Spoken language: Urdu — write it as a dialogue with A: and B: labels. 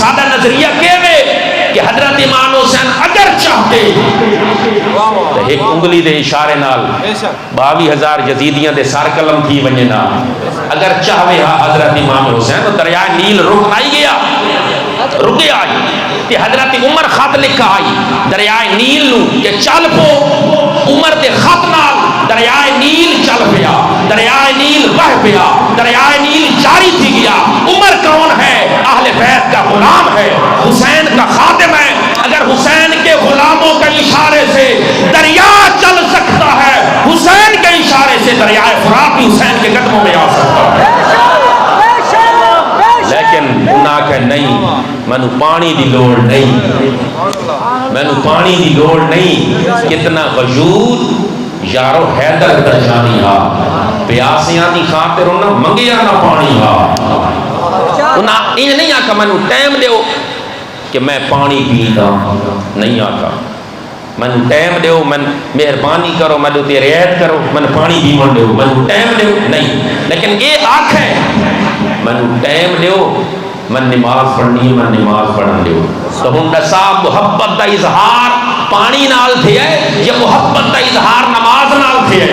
A: سادہ نظریہ کہوے کہ حضرت امام حسین اگر چاہتے تو ایک انگلی دے اشارے نال 22,000 یزیدیاں دے سار قلم تھی ونجے نا اگر چاہوے ہاں حضرت امام حسین تو دریائے نیل رک آئی گیا رکے آئی تے حضرت عمر خط لکھا آئی دریائے نیل نو کہ چل پو عمر دے خط نال دریائے نیل چل پیا دریائے نیل بہ پیا دریائے نیل جاری تھی گیا عمر کون ہے اہل بیت کا غلام ہے حسین کا خادم ہے اگر حسین کے غلاموں کے اشارے سے دریا چل سکتا ہے حسین کے اشارے سے دریائے فرات بھی حسین کے قدموں میں آ سکتا ہے لیکن انہاں کہ نہیں مینو پانی دی لوڑ نہیں مینو پانی دی لوڑ نہیں کتنا وجود یارو حیدر درجانی ہا پیاسیاں دی خاطر انہاں منگیا نہ پانی ہا انہاں انہیں نہیں آکا مینو ٹائم دیو کہ میں پانی پیتا نہیں آکا مینو ٹائم دیو من مہربانی کرو مینو تے رعایت کرو من پانی پیون دیو مینو ٹائم دیو نہیں لیکن یہ آنکھیں مینو ٹائم دیو من نماز پڑھنی ہے من نماز پڑھن دیو تو ہم دسا محبت دا اظہار پانی نال تھے یا محبت دا اظہار نماز نال تھے